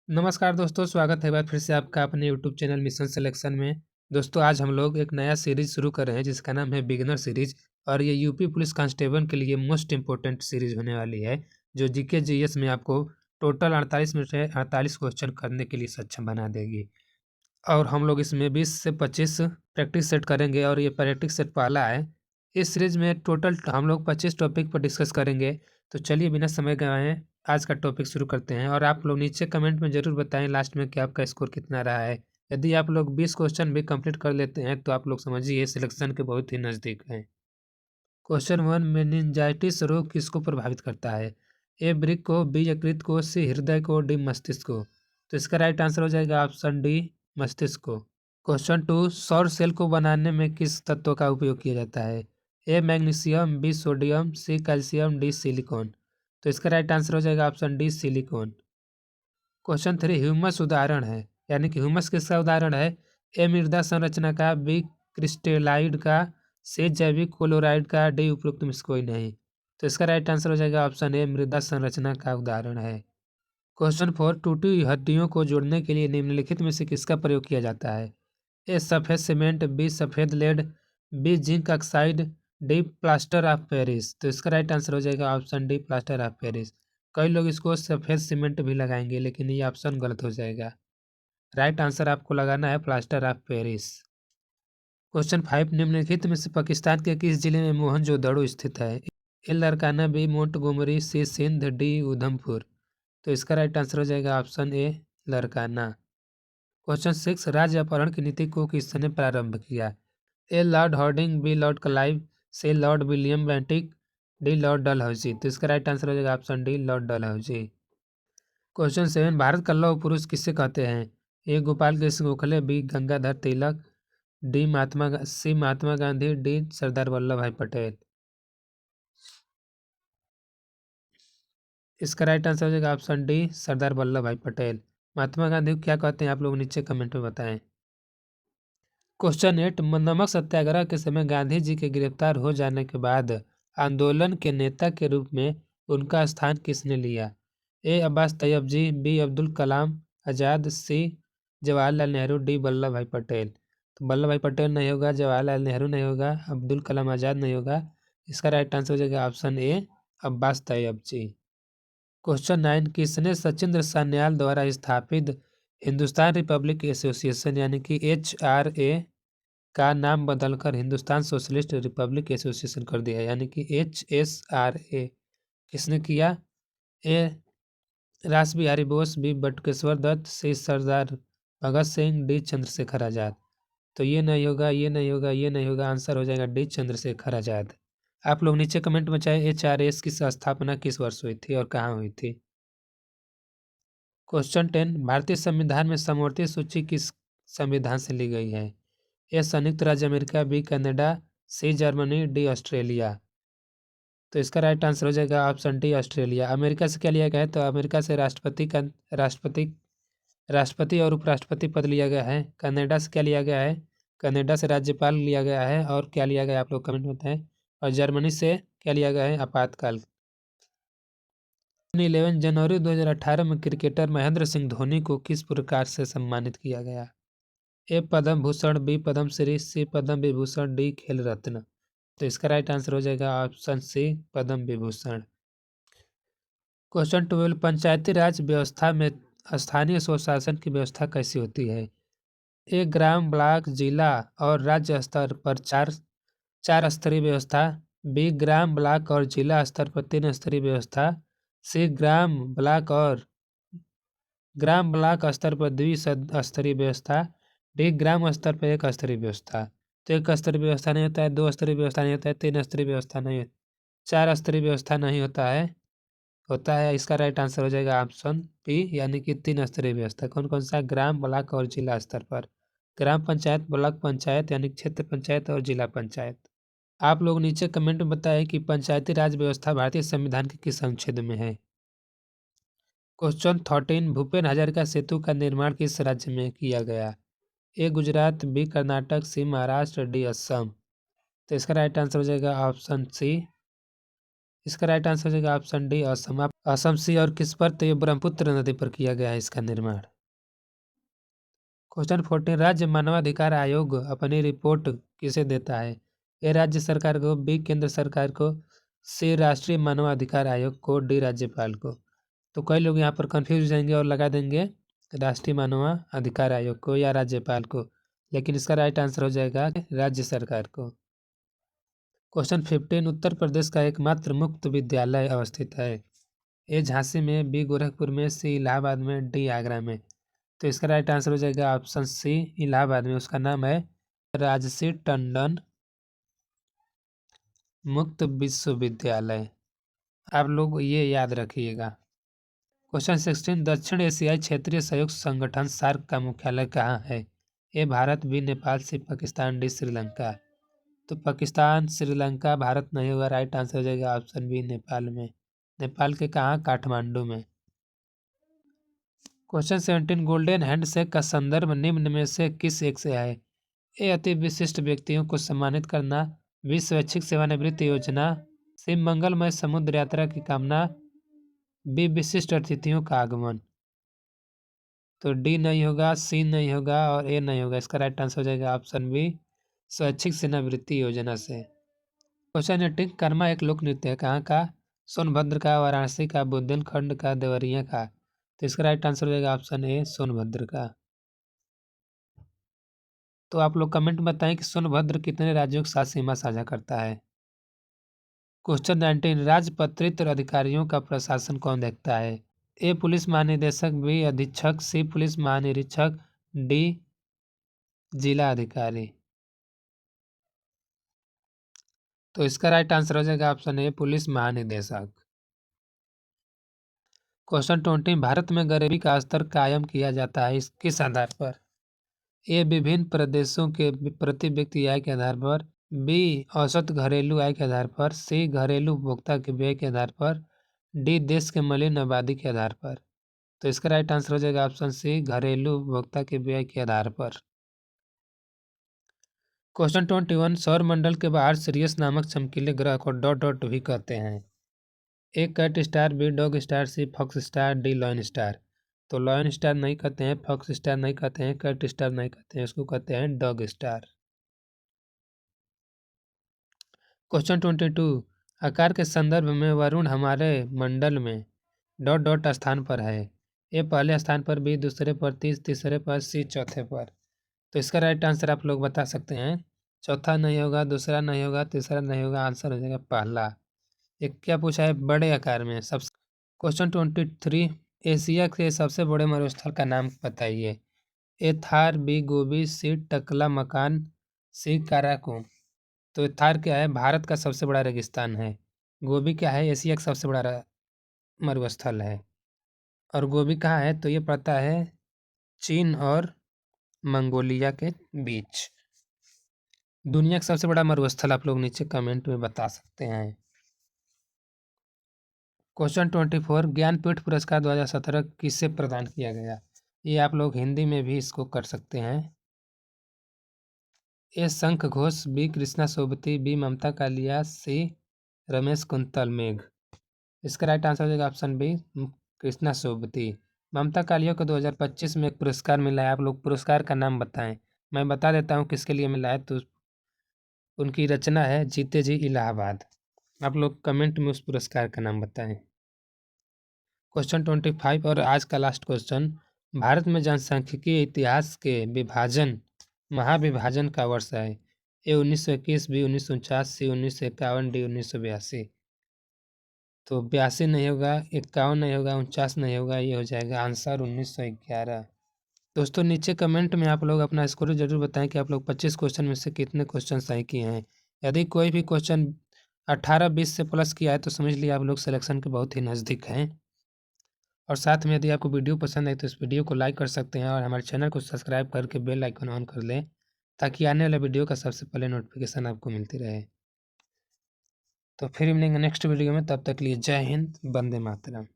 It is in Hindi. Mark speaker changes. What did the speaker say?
Speaker 1: नमस्कार दोस्तों, स्वागत है एक बार फिर से आपका अपने यूट्यूब चैनल मिशन सिलेक्शन में। दोस्तों आज हम लोग एक नया सीरीज़ शुरू कर रहे हैं जिसका नाम है बिगिनर सीरीज़ और ये यूपी पुलिस कांस्टेबल के लिए मोस्ट इम्पोर्टेंट सीरीज़ होने वाली है जो जीके जीएस में आपको टोटल 48 मिनट है 48 क्वेश्चन करने के लिए सक्षम बना देगी। और हम लोग इसमें 20 से 25 प्रैक्टिस सेट करेंगे और ये प्रैक्टिस सेट पहला है। इस सीरीज में टोटल हम लोग 25 टॉपिक पर डिस्कस करेंगे। तो चलिए बिना समय गंवाए आज का टॉपिक शुरू करते हैं और आप लोग नीचे कमेंट में ज़रूर बताएं लास्ट में कि आपका स्कोर कितना रहा है। यदि आप लोग 20 क्वेश्चन भी कंप्लीट कर लेते हैं तो आप लोग समझिए सिलेक्शन के बहुत ही नज़दीक हैं। क्वेश्चन 1, मेनिंजाइटिस रोग किसको प्रभावित करता है? ए वृक्क को, बी यकृत को, सी हृदय को, डी मस्तिष्क को। तो इसका राइट आंसर हो जाएगा ऑप्शन डी मस्तिष्क को। क्वेश्चन 2, सौर सेल को बनाने में किस तत्व का उपयोग किया जाता है? A magnesium, B sodium, C calcium, D silicon. तो इसका राइट आंसर हो जाएगा option D silicon. Question 3, humus उदाहरण है, यानी कि ह्यूमस किसका उदाहरण है? ए मृदा संरचना का, बी क्रिस्टेलाइड का, सी जैविक क्लोराइड का, डी उपरोक्त में से कोई नहीं। तो इसका राइट आंसर हो जाएगा ऑप्शन ए मृदा संरचना का उदाहरण है। क्वेश्चन 4, टूटी हड्डियों को जोड़ने के लिए निम्नलिखित में से किसका प्रयोग किया जाता है? ए सफ़ेद सीमेंट, बी सफ़ेद lead, B zinc oxide, D plaster of Paris. तो इसका राइट आंसर हो जाएगा option D plaster of Paris. कई लोग इसको सफ़ेद सीमेंट भी लगाएंगे लेकिन ये ऑप्शन गलत हो जाएगा। राइट आंसर आपको लगाना है प्लास्टर ऑफ पेरिस। क्वेश्चन 5, निम्नलिखित में से पाकिस्तान के किस जिले में मोहनजोदड़ो स्थित है? ए लरकाना, बी मोंटगोमरी, सी सिंध, डी उधमपुर। तो इसका राइट आंसर हो जाएगा ऑप्शन ए लरकाना। क्वेश्चन 6, राज्य अपहरण की नीति को किसने प्रारंभ किया? A Lord Hardinge, B Lord Clive, C Lord William Bentinck, D Lord Dalhousie. तो इसका राइट आंसर हो जाएगा option D Lord Dalhousie. Question 7, भारत का लौह पुरुष किसे कहते हैं? A Gopal Krishna Gokhale, B Gangadhar Tilak, C Mahatma Gandhi, D Sardar Vallabh bhai Patel. इसका राइट आंसर हो जाएगा ऑप्शन डी सरदार वल्लभ भाई पटेल। महात्मा गांधी को क्या कहते हैं आप लोग नीचे कमेंट में बताएं। क्वेश्चन 8, नमक सत्याग्रह के समय गांधी जी के गिरफ्तार हो जाने के बाद आंदोलन के नेता के रूप में उनका स्थान किसने लिया? ए अब्बास तैयब जी, बी अब्दुल कलाम आज़ाद, सी जवाहरलाल नेहरू, डी वल्लभ भाई पटेल। तो वल्लभ भाई पटेल नहीं होगा, जवाहरलाल नेहरू नहीं होगा, अब्दुल कलाम आज़ाद नहीं होगा। इसका राइट आंसर हो जाएगा option A Abbas Tyabji. Question 9, किसने सचिंद्र सान्याल द्वारा स्थापित हिंदुस्तान रिपब्लिक एसोसिएशन यानी कि HRA का नाम बदलकर हिंदुस्तान सोशलिस्ट रिपब्लिक एसोसिएशन कर दिया यानी कि HSRA किसने किया? ए रास बिहारी बोस, बी बटुकेश्वर दत्त, सी सरदार भगत सिंह, डी चंद्रशेखर आज़ाद। तो ये नहीं होगा, ये नहीं होगा, ये नहीं होगा, आंसर हो जाएगा डी चंद्रशेखर आज़ाद। आप लोग नीचे कमेंट में चाहे HRS की स्थापना किस वर्ष हुई थी और कहाँ हुई थी। क्वेश्चन 10, भारतीय संविधान में समवर्ती सूची किस संविधान से ली गई है? ए संयुक्त राज्य America, B Canada, C Germany, D Australia. तो इसका राइट आंसर हो जाएगा ऑप्शन डी ऑस्ट्रेलिया। अमेरिका से क्या लिया गया है? तो अमेरिका से राष्ट्रपति और उपराष्ट्रपति पद लिया गया है। कनाडा से क्या लिया गया है? कनाडा से राज्यपाल लिया गया है। और क्या लिया गया है आप लोग कमेंट में बताएं। और जर्मनी से क्या लिया गया है? आपातकाल। 11 जनवरी 2018 में क्रिकेटर महेंद्र सिंह धोनी को किस पुरस्कार से सम्मानित किया गया? ए पद्म भूषण, बी पद्म श्री, सी पद्म विभूषण, डी खेल रत्न। तो इसका राइट आंसर हो जाएगा option C Padma Vibhushan. Question 12, पंचायती राज व्यवस्था में स्थानीय स्वशासन की व्यवस्था कैसी होती है? ए ग्राम, ब्लॉक, जिला और राज्य स्तर पर चार स्तरीय व्यवस्था, बी ग्राम, ब्लॉक और जिला स्तर पर 3 स्तरीय व्यवस्था, सी ग्राम, ब्लॉक स्तर पर द्विस्तरीय व्यवस्था, डी ग्राम स्तर पर 1 स्तरीय व्यवस्था। तो 1 स्तरीय व्यवस्था नहीं होता है, 2 स्तरीय व्यवस्था नहीं होता है, 3 स्तरीय व्यवस्था नहीं, 4 स्तरीय व्यवस्था नहीं होता है। इसका राइट आंसर हो जाएगा ऑप्शन बी यानी कि 3 स्तरीय व्यवस्था। कौन कौन सा? ग्राम, ब्लॉक और जिला स्तर पर। ग्राम पंचायत, ब्लॉक पंचायत यानी क्षेत्र पंचायत और जिला पंचायत। आप लोग नीचे कमेंट में बताएं कि पंचायती राज व्यवस्था भारतीय संविधान के किस अनुच्छेद में है। क्वेश्चन 13, भूपेन हजारिका सेतु का निर्माण किस राज्य में किया गया? ए गुजरात, बी कर्नाटक, सी महाराष्ट्र, डी असम। तो इसका राइट आंसर हो जाएगा ऑप्शन सी। इसका राइट आंसर हो जाएगा ऑप्शन डी असम। असम सी और किस पर? तो ये ब्रह्मपुत्र नदी पर किया गया है इसका निर्माण। क्वेश्चन 14, राज्य मानवाधिकार आयोग अपनी रिपोर्ट किसे देता है? ए राज्य सरकार को, बी केंद्र सरकार को, सी राष्ट्रीय मानवाधिकार आयोग को, डी राज्यपाल को। तो कई लोग यहाँ पर कंफ्यूज हो जाएंगे और लगा देंगे राष्ट्रीय मानवाधिकार आयोग को या राज्यपाल को, लेकिन इसका राइट आंसर हो जाएगा राज्य सरकार को। क्वेश्चन 15, उत्तर प्रदेश का एकमात्र मुक्त विद्यालय अवस्थित है? ए झांसी में, बी गोरखपुर में, सी इलाहाबाद में, डी आगरा में। तो इसका राइट आंसर हो जाएगा ऑप्शन सी इलाहाबाद में। उसका नाम है राजसी टंडन मुक्त विश्वविद्यालय। आप लोग ये याद रखिएगा। क्वेश्चन 16, दक्षिण एशियाई क्षेत्रीय सहयोग संगठन सार्क का मुख्यालय कहाँ है? ए भारत, बी नेपाल, सी पाकिस्तान, डी श्रीलंका। तो पाकिस्तान, श्रीलंका, भारत नहीं होगा, राइट आंसर हो जाएगा ऑप्शन बी नेपाल में। नेपाल के कहाँ? काठमांडू में। क्वेश्चन 17, गोल्डन हैंडशेक का संदर्भ निम्न में से किस एक से है? ए अति विशिष्ट व्यक्तियों को सम्मानित करना, बी स्वैच्छिक सेवानिवृत्ति योजना, सी मंगलमय समुद्र यात्रा की कामना, बी विशिष्ट अतिथियों का आगमन। तो डी नहीं होगा, सी नहीं होगा और ए नहीं होगा। इसका राइट आंसर हो जाएगा ऑप्शन बी स्वैच्छिक सेवानिवृत्ति योजना से। क्वेश्चन 18, कर्मा एक लोक नृत्य है, कहाँ का? सोनभद्र का, वाराणसी का, बुंदेलखंड का, देवरिया का। तो इसका राइट आंसर हो जाएगा ऑप्शन ए सोनभद्र का। तो आप लोग कमेंट में बताएं कि सोनभद्र कितने राज्यों के साथ सीमा साझा करता है। क्वेश्चन 19, राजपत्रित अधिकारियों का प्रशासन कौन देखता है? ए पुलिस महानिदेशक, बी अधीक्षक, सी पुलिस महानिरीक्षक, डी जिला अधिकारी। तो इसका राइट आंसर हो जाएगा ऑप्शन ए पुलिस महानिदेशक। क्वेश्चन 20, भारत में गरीबी का स्तर कायम किया जाता है किस आधार पर? ए विभिन्न प्रदेशों के प्रति व्यक्ति आय के आधार पर, बी औसत घरेलू आय के आधार पर, सी घरेलू उपभोक्ता के व्यय के आधार पर, डी देश के मलिन आबादी के आधार पर। तो इसका राइट आंसर हो जाएगा ऑप्शन सी घरेलू उपभोक्ता के व्यय के आधार पर। क्वेश्चन 21, सौर मंडल के बाहर सिरियस नामक चमकीले ग्रह को डॉट डॉट भी कहते हैं। A cat star, B dog star, C fox star, D lion star. तो लॉयन स्टार नहीं कहते हैं, फॉक्स स्टार नहीं कहते हैं, कैट स्टार नहीं कहते हैं, इसको कहते हैं डॉग स्टार। क्वेश्चन 22, आकार के संदर्भ में वरुण हमारे मंडल में डॉट डॉट स्थान पर है। ए पहले स्थान पर, बी दूसरे पर, तीसरे पर, सी चौथे पर। तो इसका राइट आंसर आप लोग बता सकते हैं। चौथा नहीं होगा, दूसरा नहीं होगा, तीसरा नहीं होगा, आंसर हो जाएगा पहला। एक क्या पूछा है? बड़े आकार में सब। क्वेश्चन 23, एशिया के सबसे बड़े मरुस्थल का नाम बताइए। ए थार, बी गोबी, सी टकला मकान, सी काराकोरम। तो थार क्या है? भारत का सबसे बड़ा रेगिस्तान है। गोबी क्या है? एशिया का सबसे बड़ा मरुस्थल है। और गोबी कहाँ है? तो ये पड़ता है चीन और मंगोलिया के बीच। दुनिया का सबसे बड़ा मरुस्थल आप लोग नीचे कमेंट में बता सकते हैं। क्वेश्चन 24, ज्ञानपीठ पुरस्कार 2017 किसे प्रदान किया गया? ये आप लोग हिंदी में भी इसको कर सकते हैं। ए शंख घोष, बी कृष्णा सोबती, बी ममता कालिया, सी रमेश कुंतल मेघ। इसका राइट आंसर हो जाएगा ऑप्शन बी कृष्णा सोबती। ममता कालिया को 2025 में एक पुरस्कार मिला है। आप लोग पुरस्कार का नाम बताएं। मैं बता देता हूँ किसके लिए मिला है। तो उनकी रचना है जीते जी इलाहाबाद। आप लोग कमेंट में उस पुरस्कार का नाम बताएं। क्वेश्चन 25 और आज का लास्ट क्वेश्चन, भारत में जनसांख्यिकीय इतिहास के विभाजन महाविभाजन का वर्ष है। ए 1921, बी 1949, सी 1951, डी 1982। तो 82 नहीं होगा, 51 नहीं होगा, 49 नहीं होगा, ये हो जाएगा आंसर 1911। दोस्तों नीचे कमेंट में आप लोग अपना स्कोर जरूर बताएं कि आप लोग 25 क्वेश्चन में से कितने क्वेश्चन सही किए हैं। यदि कोई भी क्वेश्चन 18-20 से प्लस किया है तो समझ लिया आप लोग सिलेक्शन के बहुत ही नज़दीक हैं। और साथ में यदि आपको वीडियो पसंद आए तो इस वीडियो को लाइक कर सकते हैं और हमारे चैनल को सब्सक्राइब करके बेल आइकन ऑन कर लें ताकि आने वाले वीडियो का सबसे पहले नोटिफिकेशन आपको मिलती रहे। तो फिर मिलेंगे नेक्स्ट वीडियो में, तब तक के लिए जय हिंद, वंदे मातरम।